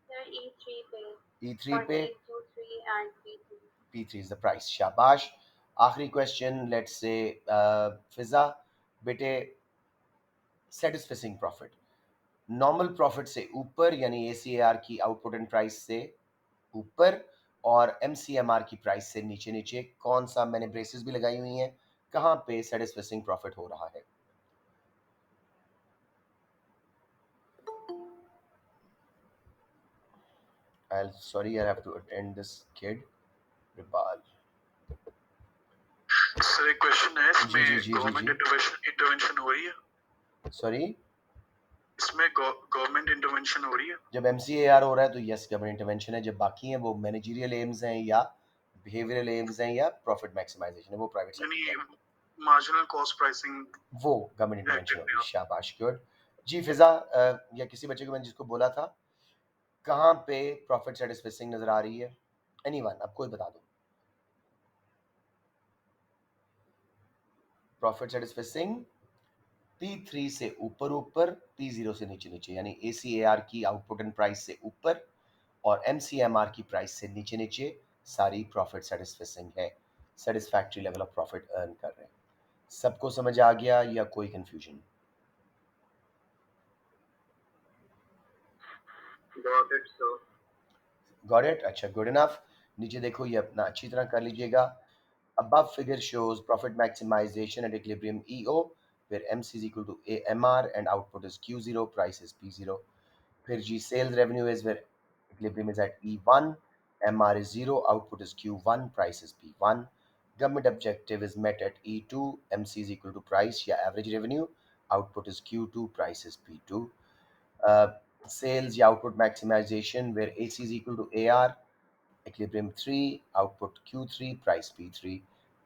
सर E3 पे। E3 पे। 0.823 and P3। P3 is the price। शाबाश। आखिरी क्वेश्चन लेट्स से फिजा बेटे, सेटिस्फाइंग प्रॉफिट नॉर्मल प्रॉफिट से ऊपर यानी ACAR की आउटपुट एंड प्राइस से ऊपर और MCMR की प्राइस से नीचे नीचे कौन सा, मैंने ब्रेसेस भी लगाई हुई हैं, कहाँ पे सेटिस्फाइंग प्रॉफिट हो रहा है? I'll sorry I have to attend this kid Ripal। Sir एक क्वेश्चन है, जी जी इसमें जी जी गवर्नमेंट जी इंटरवेंशन हो रही है? सॉरी, इसमें गवर्नमेंट इंटरवेंशन हो रही है? जब MCAR हो रहा है तो यस गवर्नमेंट इंटरवेंशन है, जब बाकी हैं वो मैनेजरियल एम्स हैं या बिहेवियरल एम्स हैं या प्रॉफिट मैक्सिमाइजेशन है, वो प्राइवेट सेक्टर यानी का, मार्जिनल कॉस्ट प्राइसिंग वो गवर्नमेंट इंटरवेंशन एक्टिव होगी। में। शाबाश, गुड। जी फिजा, या किसी बच्चे को मैंने जिसको बोला था, कहाँ पे प्रॉफिट सेटिस्फाइंग नजर आ रही है? एनीवन, अब कोई बता दो। प्रॉफिट सेटिस्फाइंग P3 से ऊपर ऊपर, P0 से नीचे नीचे, यानी ACAR की आउटपुट एंड प्राइस से ऊपर और MCMR की प्राइस से नीचे नीचे सारी प्रॉफिट सेटिस्फाइंग है, satisfactory level of profit earn कर रहे हैं। सबको समझ आ गया या कोई confusion? Got it sir. Got it? अच्छा, गुड इनफ। नीचे देखो, ये अपना अच्छी तरह कर लीजिएगा। Above figure shows profit maximization at equilibrium EO, where MC is equal to AMR and output is Q0, price is P0. फिर G sales revenue is where equilibrium is at E1, MR is 0, output is Q1, price is P1. Government objective is met at E2, MC is equal to price या average revenue, output is Q2, price is P2. Uh, Sales या output maximization where AC is equal to AR, equilibrium 3, output Q3, price P3.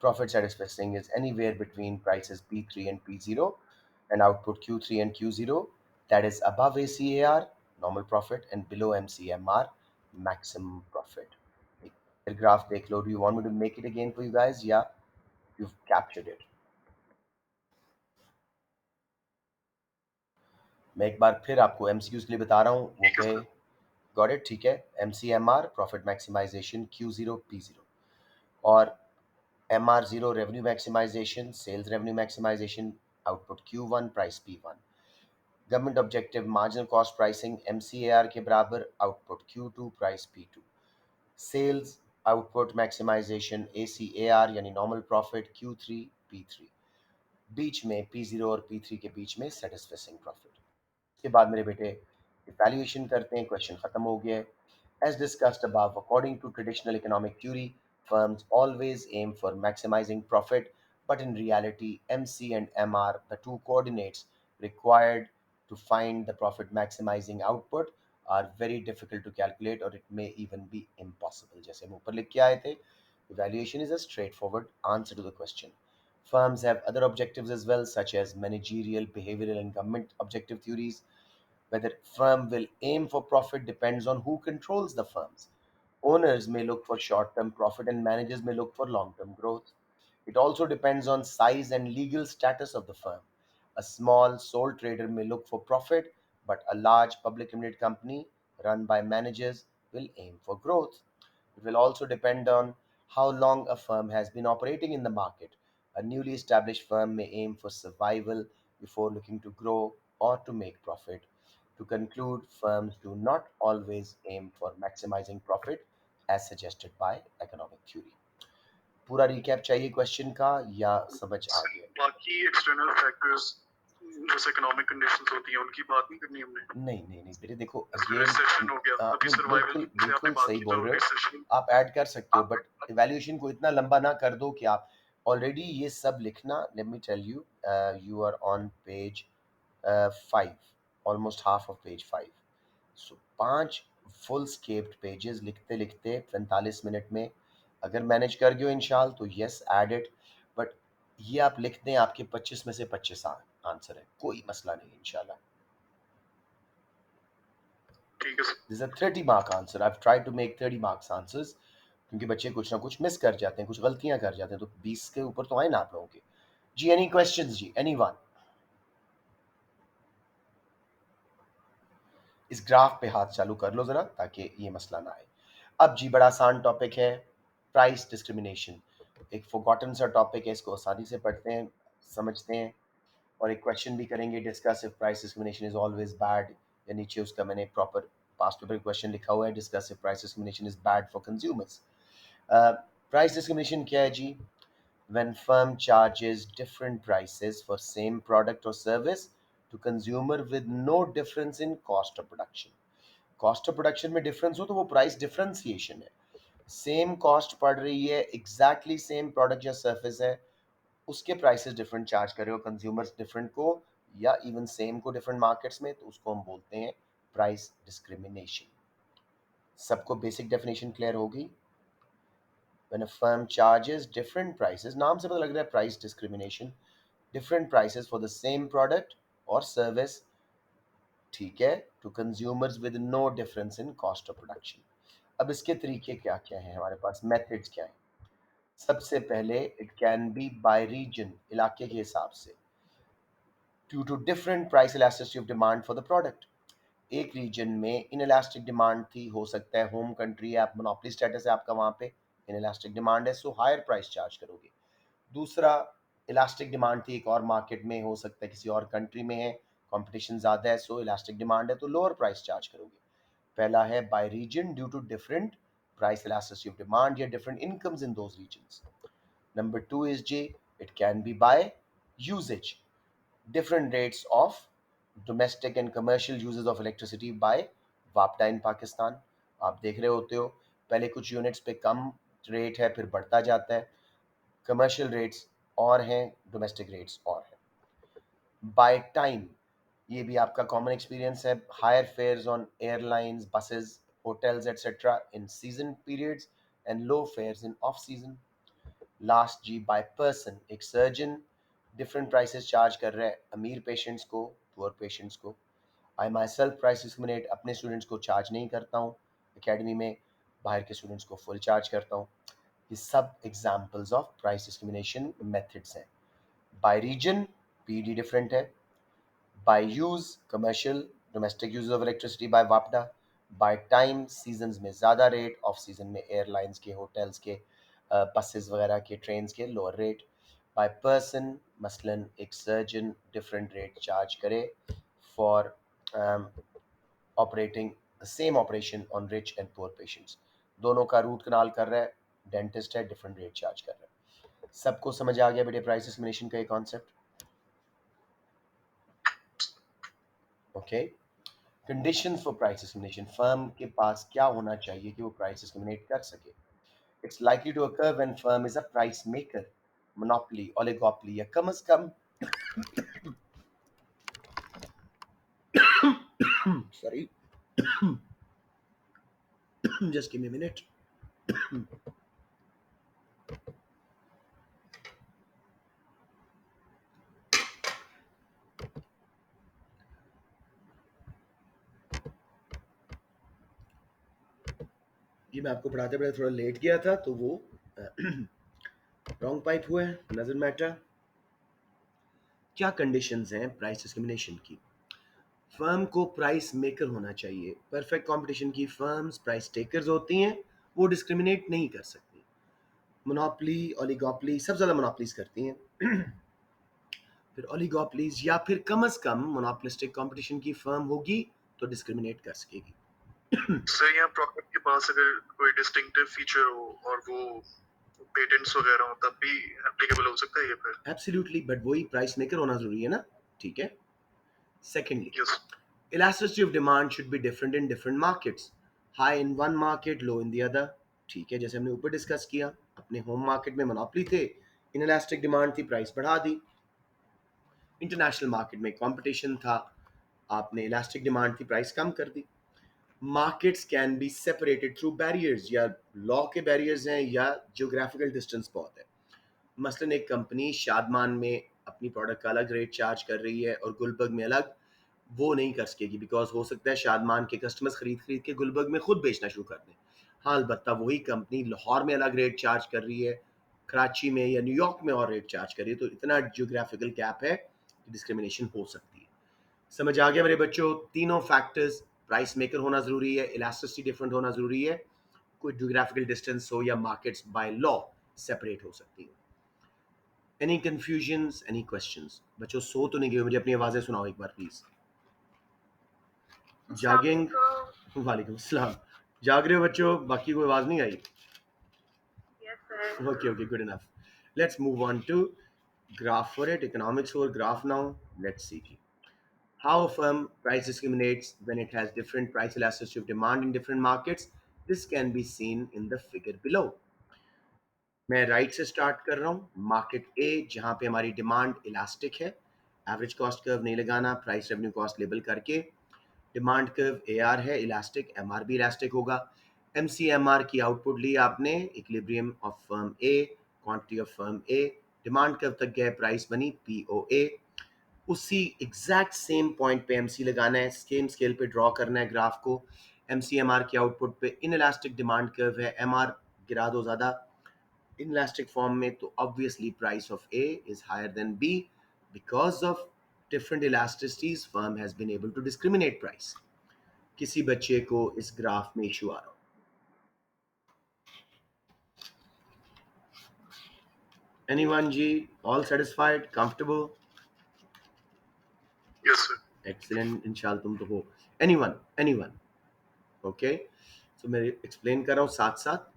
Profit satisfying is anywhere between prices P3 and P0 and output Q3 and Q0, that is above ACAR, normal profit, and below MCMR, maximum profit. फिर graph देख लो. Do you want me to make it again for you guys? Yeah, you've captured it. मैं एक बार फिर आपको MCQs के लिए बता रहा हूँ, वो ठीक है पे सर। Got it? ठीक है। MCMR profit maximisation Q0 P0 और MR0 revenue maximization, sales revenue maximization, output Q1, price P1. Government objective marginal cost pricing MCAR के बराबर, output Q2, price P2. Sales output maximization ACAR यानी normal profit Q3, P3. बीच में P0 और P3 के बीच में satisfying profit। इसके बाद मेरे बेटे इवैल्यूएशन करते हैं, क्वेश्चन खत्म हो गया है। As discussed above, according to traditional economic theory, firms always aim for maximizing profit, but in reality, MC and M are the two coordinates required to find the profit maximizing output are very difficult to calculate or it may even be impossible। जैसे हम ऊपर लिख के आए थे, evaluation is a straightforward answer to the question. Firms have other objectives as well, such as managerial, behavioral, and government objective theories. Whether firm will aim for profit depends on who controls the firms. Owners may look for short-term profit and managers may look for long-term growth. It also depends on size and legal status of the firm. A small sole trader may look for profit, but a large public limited company run by managers will aim for growth. It will also depend on how long a firm has been operating in the market. A newly established firm may aim for survival before looking to grow or to make profit. To conclude, firms do not always aim for maximizing profit as suggested by economic theory. पूरा recap चाहिए question का या समझ आ गया? बाकी external factors जैसे economic conditions होती हैं उनकी बात नहीं करनी हमने। नहीं बेटे, देखो रिसेशन हो गया, अभी नहीं, सर्वाइवल बिल्कुल की आपने बिल्कुल बात सही की बोल तो रहे हो। रिसेशन आप ऐड कर सकते हो, बट इवैल्यूएशन को इतना लंबा ना कर दो कि आप ऑलरेडी ये सब लिखना। Let me tell you, you are on page 5, almost half of page 5। So 5 foolscap pages लिखते लिखते 45 मिनट में अगर मैनेज कर गए इंशाल्लाह तो यस ऐड इट, बट ये आप लिख दें, आपके 25 में से 25 आंसर है, कोई मसला नहीं इंशाल्लाह। ठीक है sir. This is a 30 mark answer. I've tried to make 30 marks answers क्योंकि बच्चे कुछ ना कुछ मिस कर जाते हैं, कुछ गलतियां कर जाते हैं, तो 20 के ऊपर तो आए ना आप लोगों के। जी एनी क्वेश्चंस जी, एनीवन? इस ग्राफ पे हाथ चालू कर लो जरा ताकि ये मसला ना आए। अब जी बड़ा आसान टॉपिक है, प्राइस डिस्क्रिमिनेशन। एक फॉरगॉटन सा टॉपिक है, इसको आसानी से पढ़ते हैं, समझते हैं, और एक क्वेश्चन भी करेंगे discuss if price discrimination is always bad, या नीचे उसका मैंने प्रॉपर पास्ट पेपर क्वेश्चन लिखा हुआ है, discuss if price discrimination is bad for consumers. Price discrimination क्या है जी? When firm charges different prices for same product or service to consumer with no difference in cost of production. Cost of production में difference हो तो वो price differentiation है। Same cost पड़ रही है, एग्जैक्टली सेम प्रोडक्ट या सर्विस है, उसके प्राइसेस डिफरेंट चार्ज कर रहे हो कंज्यूमर्स डिफरेंट को, या इवन सेम को डिफरेंट मार्केट्स में, तो उसको हम बोलते हैं प्राइस डिस्क्रिमिनेशन। सबको बेसिक डेफिनेशन क्लियर होगी? When a firm charges different prices, नाम से पता लग रहा है price discrimination, different prices for the same product or service, ठीक है, to consumers with no difference in cost of production। अब इसके तरीके क्या क्या हैं हमारे पास, मेथड्स क्या हैं? सबसे पहले it can be by region, इलाके के हिसाब से, due to different price elasticity of demand for the product. एक रीजन में इनइलास्टिक डिमांड थी, हो सकता है होम कंट्री है, आप मोनोपोली स्टेटस है आपका वहाँ पे, इनइलास्टिक डिमांड है, सो हायर प्राइस चार्ज करोगे। दूसरा, इलास्टिक डिमांड थी एक और मार्केट में, हो सकता है किसी और कंट्री में है, कंपटीशन ज़्यादा है, सो इलास्टिक डिमांड है तो लोअर प्राइस चार्ज करोगे। पहला है by region, due to different price elasticity of demand या different incomes in those regions. Number two is जी, it can be by uses, different rates of domestic and commercial uses of electricity by वापडा इन पाकिस्तान। आप देख रहे होते हो पहले कुछ units पे कम रेट है, फिर बढ़ता जाता है, कमर्शियल रेट्स और हैं, डोमेस्टिक रेट्स और हैं। बाय टाइम, ये भी आपका कॉमन एक्सपीरियंस है, higher fares on airlines, buses, hotels etcetera in season periods and low fares in off season. Last जी, बाय पर्सन, एक सर्जन डिफरेंट प्राइसेस चार्ज कर रहा है, अमीर पेशेंट्स को, पुअर पेशेंट्स को। I myself price discriminate, अपने students को चार्ज नहीं करता हूँ एकेडमी में, बाहर के स्टूडेंट्स को फुल चार्ज करता हूँ। ये सब examples of price discrimination methods हैं। बाय रीजन, पीडी डिफरेंट है, by use, commercial domestic use of electricity by वापडा, बाय टाइम, सीजन्स में ज़्यादा रेट, ऑफ सीजन में एयरलाइंस के, होटल्स के, बसेस वगैरह के, ट्रेन के लोअर रेट। बाय पर्सन, मसलन एक सर्जन डिफरेंट रेट चार्ज करे for operating the same operation on rich and poor patients. दोनों का रूट कनाल कर रहा है, डेंटिस्ट है, डिफरेंट रेट चार्ज कर रहा है। सबको समझ आ गया बेटे प्राइस डिस्क्रिमिनेशन का ये concept? Okay. Condition for price discrimination, firm के पास क्या होना चाहिए कि वो प्राइस डिस्क्रिमिनेट कर सके? It's likely to occur when firm is a price maker, monopoly, oligopoly, या कम से कम sorry, just give me a minute. ये मैं आपको पढ़ाते पढ़ाते थोड़ा लेट गया था तो वो रॉन्ग पाइप हुआ है, डजंट मैटर। क्या कंडीशंस हैं प्राइस डिस्क्रिमिनेशन की? फर्म को प्राइस मेकर होना चाहिए, परफेक्ट कंपटीशन की फर्म्स प्राइस टेकर्स होती हैं, वो डिस्क्रिमिनेट नहीं कर सकती। मोनोपोली, ओलिगोपोली, सब ज़्यादा मोनोपोलीज करती हैं फिर ओलिगोपोलीज, या फिर कम से कम मोनोपोलिस्टिक कंपटीशन की फर्म होगी तो डिस्क्रिमिनेट कर सकेगी। सर यहाँ प्रोडक्ट के पास अगर कोई डिस्टिंक्टिव फीचर हो और वो पेटेंट्स वगैरह हो तब भी एप्लीकेबल हो सकता है ये फिर? एब्सोल्युटली, बट वही प्राइस मेकर होना जरूरी है ना, ठीक है। Secondly, yes. elasticity of demand should be different in different markets, high in one market, low in the other, ठीक है। जैसे हमने ऊपर डिस्कस किया, अपने होम मार्केट में मोनोपोली थे, इनलास्टिक डिमांड थी, प्राइस बढ़ा दी। इंटरनेशनल मार्केट में कंपटीशन था, आपने इलास्टिक डिमांड थी, प्राइस कम कर दी। Markets can be separated through barriers, या लॉ के बैरियर्स हैं या जियोग्राफिकल डिस्टेंस बहुत है। मसलन एक कंपनी शादमान में अपनी प्रोडक्ट का अलग रेट चार्ज कर रही है और गुलबर्ग में अलग, वो नहीं कर सकेगी, बिकॉज हो सकता है शादमान के कस्टमर्स खरीद खरीद के गुलबर्ग में खुद बेचना शुरू कर दें। हाँ, अलबत्ता वही कंपनी लाहौर में अलग रेट चार्ज कर रही है, कराची में या न्यूयॉर्क में और रेट चार्ज कर रही है, तो इतना जियोग्राफिकल गैप है कि डिस्क्रिमिनेशन हो सकती है। समझ आ गया मेरे बच्चों? तीनों फैक्टर्स, प्राइस मेकर होना जरूरी है, इलास्टिसिटी डिफरेंट होना जरूरी है, कोई जियोग्राफिकल डिस्टेंस हो, या मार्केट्स बाय लॉ सेपरेट हो सकती है। Any confusions, any questions? बच्चों सो तो नहीं गए? मुझे अपनी आवाजें सुनाओ एक बार प्लीज। जागिंग? Assalamualaikum. वालेकुम सलाम। जाग रहे हो बच्चों? बाकी कोई आवाज नहीं आई? Yes, sir. Okay, okay, good enough. Let's move on to graph for it. Economics for graph now. Let's see how a firm price discriminates when it has different price elasticity of demand in different markets. This can be seen in the figure below. मैं right से start कर रहा हूँ। Market ए, जहाँ पे हमारी demand elastic है, average cost curve नहीं लगाना, प्राइस रेवेन्यू कॉस्ट लेबल करके। डिमांड कर्व ए आर है, इलास्टिक, एम आर भी इलास्टिक होगा। एम सी एम आर की आउटपुट ली आपने, equilibrium of firm A, quantity of firm A, demand curve तक गए, प्राइस बनी पी ओ ए। उसी एग्जैक्ट सेम पॉइंट पे एम सी लगाना है, सेम स्केल पे ड्रॉ करना है ग्राफ को। एम सी एम आर की आउटपुट पे इन इलास्टिक डिमांड कर्व है, एम आर गिरा दो ज़्यादा इनलास्टिक फॉर्म में, तो obviously price of A is higher than B, because of different elasticities firm has been able to discriminate price. किसी बच्चे को इस ग्राफ में इशू आ रहा हो? एनीवन जी? All satisfied, comfortable? Yes sir. Excellent, इंशाल्लाह तुम तो हो। एनीवन? एनीवन? ओके, सो मैं एक्सप्लेन कर रहा हूँ साथ साथ।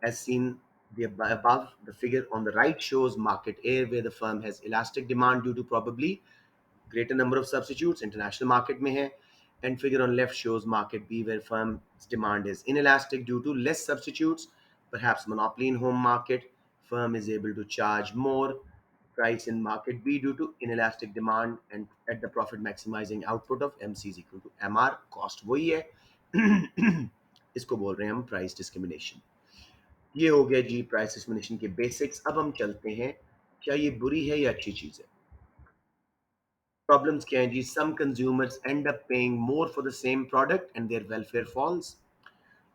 as seen the above, the figure on the right shows market A, where the firm has elastic demand due to probably greater number of substitutes, international market में है, and figure on left shows market B, where firm's demand is inelastic due to less substitutes, perhaps monopoly in home market, firm is able to charge more price in market B due to inelastic demand and at the profit maximizing output of MC is equal to MR, cost वही है। इसको बोल रहे हैं हम price discrimination. ये हो गया जी प्राइस डिस्क्रिमिनेशन के बेसिक्स। अब हम चलते हैं, क्या ये बुरी है या अच्छी चीज है? प्रॉब्लम्स क्या हैं जी? Some consumers end up paying more for the same product and their welfare falls.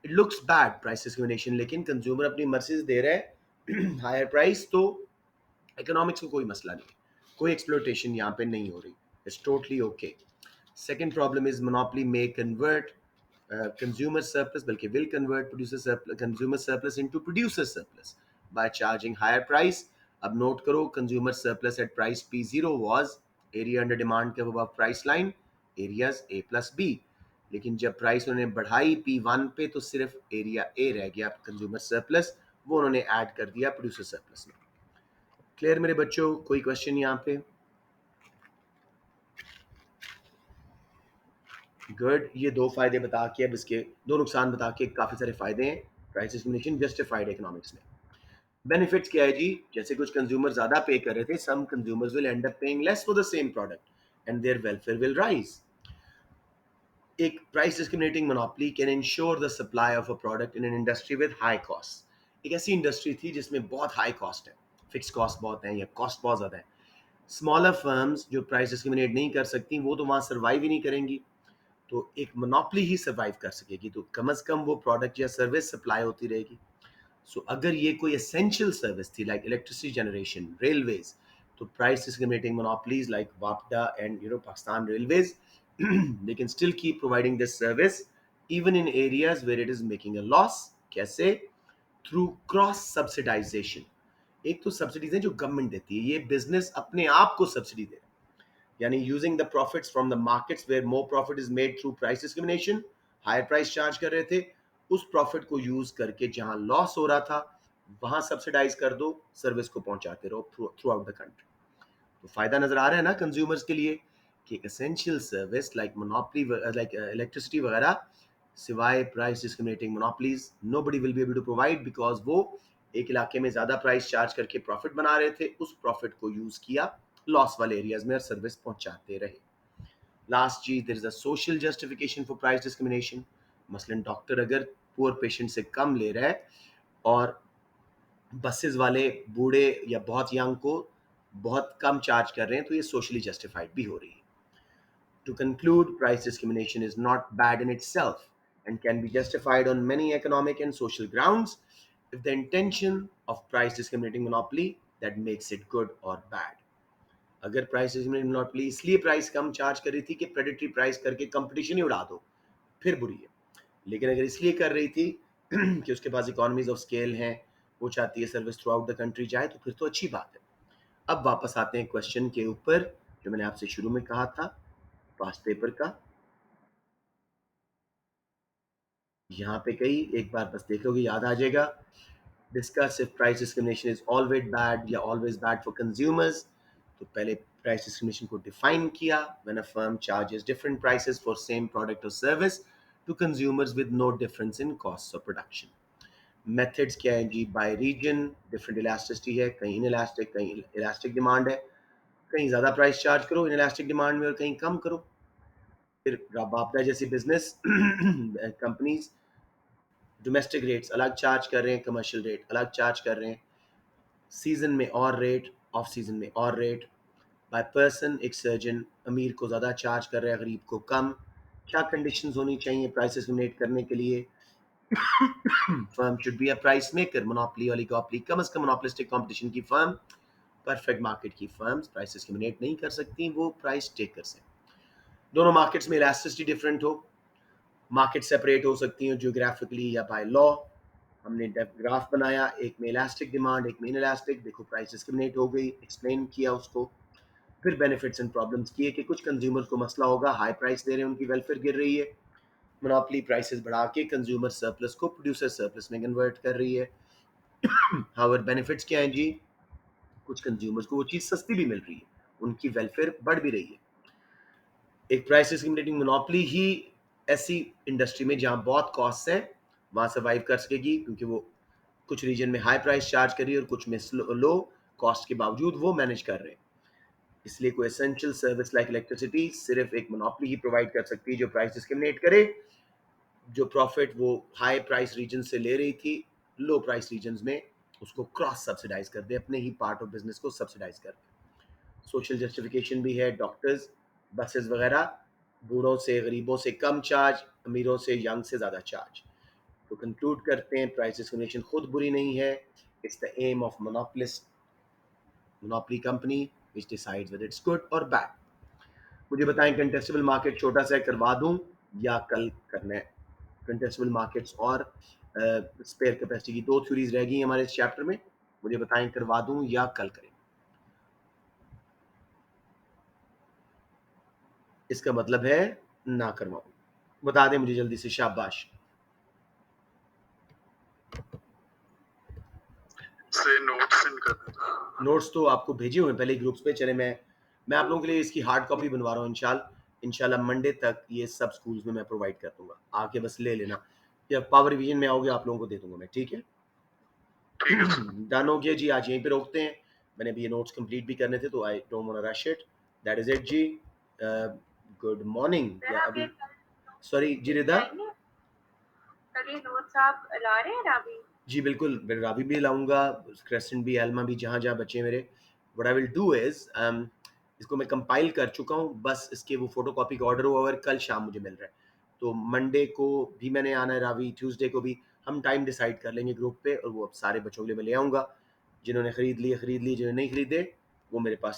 It looks bad price discrimination, लेकिन कंज्यूमर अपनी मर्जी से दे रहा है हायर प्राइस, तो इकोनॉमिक्स में कोई मसला नहीं, कोई एक्सप्लोटेशन यहाँ पे नहीं हो रही, it's totally okay. Second problem is monopoly may convert consumer surplus, बल्कि will convert producer surplus, consumer surplus into producer surplus by charging higher price. अब नोट करो, consumer surplus at price P0 was area under demand curve above price line, areas A plus B, लेकिन जब price उन्होंने बढ़ाई P1 पे तो सिर्फ area A रह गया कंज्यूमर सरप्लस, वो उन्होंने ऐड कर दिया प्रोड्यूसर सरप्लस में। क्लियर मेरे बच्चों? कोई क्वेश्चन यहाँ पे? गुड। ये दो फायदे बता के, अब इसके दो नुकसान बता के, काफी सारे फायदे हैं प्राइस डिस्क्रिमिनेशन जस्टिफाइड इकोनॉमिक्स में। बेनिफिट्स क्या है जी? जैसे कुछ कंज्यूमर ज्यादा पे कर रहे थे, some consumers will end up paying less for the same product and their welfare will rise. एक price discriminating monopoly can ensure the supply of a product in an industry with high cost. एक ऐसी industry थी जिसमें बहुत high cost है, fix cost बहुत है या कॉस्ट बहुत ज्यादा है। स्मॉलर फर्म्स जो प्राइस डिस्क्रिमिनेट नहीं कर सकती, वो तो वहां सर्वाइव ही नहीं करेंगी, तो एक मोनोपोली ही सर्वाइव कर सकेगी, तो कम से कम वो प्रोडक्ट या सर्विस सप्लाई होती रहेगी। सो अगर ये कोई एसेंशियल सर्विस थी लाइक इलेक्ट्रिसिटी जनरेशन, रेलवेज, तो प्राइस डिस्क्रिमिनेटिंग मोनोपोलीज लाइक वापडा and Pakistan railways they can still keep providing this service even in areas where it is making a loss। कैसे? Through cross subsidisation. एक तो subsidies हैं जो government देती है, ये बिजनेस अपने आप को सब्सिडी दे रहा है, यानी using the profits from the markets where more profit is made through price discrimination, higher price charge कर रहे थे, उस प्रॉफिट को यूज करके जहां लॉस हो रहा था वहां सब्सिडाइज कर दो, सर्विस को पहुंचाते रहो थ्रू आउट द कंट्री। तो फायदा नजर आ रहा है ना कंज्यूमर्स के लिए कि essential service like monopoly, like electricity वगैरह, सिवाय price discriminating monopolies nobody will be able to provide, because वो एक इलाके में ज्यादा प्राइस चार्ज करके प्रॉफिट बना रहे थे, उस प्रॉफिट को यूज किया लॉस वाले एरियाज में और सर्विस पहुंचाते रहे। लास्ट चीज, there is a social justification for price discrimination. मसलन डॉक्टर अगर पुअर पेशेंट से कम ले रहा है और बसेस वाले बूढ़े या बहुत यंग को बहुत कम चार्ज कर रहे हैं, तो ये सोशली जस्टिफाइड भी हो रही है। To conclude, price discrimination is not bad in itself and can be justified on many economic and social grounds if the intention of price discriminating monopoly that makes it good or bad. अगर price discriminating monopoly इसलिए price कम charge कर रही थी कि predatory price करके competition ही उड़ा दो, फिर बुरी है। लेकिन अगर इसलिए कर रही थी कि उसके पास इकोनॉमीज ऑफ स्केल हैं, वो चाहती है service through out the country जाए, तो फिर तो अच्छी बात है। अब वापस आते हैं क्वेश्चन के ऊपर जो मैंने आपसे शुरू में कहा था पास्ट पेपर का। यहाँ पे कई एक बार बस देख लोगे याद आ जाएगा। Discuss if price discrimination is always bad या ऑलवेज बैड फॉर कंज्यूमर्स। तो पहले प्राइस डिस्क्रिमिनेशन को डिफाइन किया, when a firm charges different prices for same product और service to consumers with no difference in cost of production. Methods क्या है जी? By reason different elasticity है, कहीं इनइलास्टिक कहीं इलास्टिक डिमांड है, कहीं ज़्यादा प्राइस चार्ज करो इनइलास्टिक डिमांड में और कहीं कम करो। फिर बापदा जैसी बिजनेस कंपनीज डोमेस्टिक रेट्स अलग चार्ज कर रहे हैं, कमर्शियल रेट अलग चार्ज कर रहे हैं, सीजन में और रेट, ऑफ सीजन में और रेट। बाय पर्सन एक सर्जन अमीर को ज़्यादा चार्ज कर रहा है, गरीब को कम। क्या कंडीशंस होनी चाहिए प्राइस डिस्क्रिमिनेट करने के लिए? Firm should be a price maker, monopoly oligopoly कम से कम मोनोपोलिस्टिक कंपटीशन की फर्म, परफेक्ट मार्केट की फर्म्स प्राइस डिस्क्रिमिनेट नहीं कर सकती, वो प्राइस टेकर्स हैं। दोनों मार्केट्स में इलास्टिसिटी डिफरेंट हो, मार्केट सेपरेट हो सकती हैं ज्योग्राफिकली या बाय लॉ। हमने ग्राफ बनाया, एक में इलास्टिक डिमांड एक में इनइलास्टिक, देखो प्राइस डिस्क्रिमिनेट हो गई, एक्सप्लेन किया उसको। फिर बेनिफिट्स एंड प्रॉब्लम्स किए कि कुछ कंज्यूमर्स को मसला होगा, हाई प्राइस दे रहे हैं, उनकी वेलफेयर गिर रही है, मोनोपोली प्राइसेस बढ़ा के कंज्यूमर सरप्लस को प्रोड्यूसर सरप्लस में कन्वर्ट कर रही है। हाउएवर बेनिफिट्स क्या हैं जी? कुछ कंज्यूमर्स को वो चीज़ सस्ती भी मिल रही है, उनकी वेलफेयर बढ़ भी रही है। एक प्राइस डिस्क्रिमिनेटिंग मोनोपोली ही ऐसी इंडस्ट्री में जहां बहुत कॉस्ट है वहां सर्वाइव कर सकेगी, क्योंकि वो कुछ रीजन में हाई प्राइस चार्ज कर रही है और कुछ में लो कॉस्ट के बावजूद वो मैनेज कर रहे हैं। इसलिए कोई एसेंशियल सर्विस लाइक इलेक्ट्रिसिटी सिर्फ एक मोनोपोली ही प्रोवाइड कर सकती है जो प्राइस डिस्क्रिमिनेट करे, जो प्रॉफिट वो हाई प्राइस रीजन से ले रही थी लो प्राइस रीजन में उसको क्रॉस सब्सिडाइज कर दे, अपने ही पार्ट ऑफ बिजनेस को सब्सिडाइज कर दे। सोशल जस्टिफिकेशन भी है, डॉक्टर्स बसेस वगैरह बूढ़ों से गरीबों से कम चार्ज, अमीरों से यंग से ज़्यादा चार्ज। तो कंक्लूड करते हैं प्राइस डिस्क्रिमिनेशन खुद बुरी नहीं है, it's the aim of monopoly company which decides whether it's good और बैड। मुझे बताएं कंटेस्टेबल मार्केट छोटा सा करवा दूं या कल करना है? कंटेस्टेबल मार्केट्स और स्पेयर कैपेसिटी की दो थ्योरीज रह गई हमारे इस चैप्टर में, मुझे बताएं करवा दूं या कल करें? इसका मतलब है ना करवाऊं, बता दें मुझे जल्दी से, शाबाश। से नोट्स सेंड कर देता। नोट्स तो आपको भेजे हुए हैं पहले ग्रुप्स पे, चले मैं आप लोगों के लिए इसकी हार्ड कॉपी बनवा रहा हूँ। इंशाल्लाह मंडे तक ये सब स्कूल्स में मैं प्रोवाइड कर दूंगा, आके बस ले लेना, या पावर रिवीजन में आओगे आप लोगों को दे दूंगा मैं, ठीक है? ठीक है सर। डन हो गया जी, आज यहीं पे रोकते हैं। मैंने अभी ये नोट्स कंप्लीट भी करने थे तो I don't want to rush it. That is it जी। गुड मॉर्निंग सर या आप ये अभी सॉरी जी रिदा। जाएंगे, कल ये नोट्स आप ला रहे हैं ना अभी? जी बिल्कुल, मैं रावी भी लाऊंगा, क्रेसेंट भी, एल्मा भी, जहाँ जहाँ बचे मेरे। What I will do is इसको मैं कंपाइल कर चुका हूँ, बस इसके वो फोटो कॉपी का ऑर्डर हुआ और कल शाम मुझे मिल रहा है। तो मंडे को भी मैंने आना है रावी, ट्यूसडे को भी हम टाइम डिसाइड कर लेंगे ग्रुप पे और वो सारे बच्चों के लिए मैं ले आऊँगा। जिन्होंने खरीद लिए, जिन्होंने नहीं खरीदे वो मेरे पास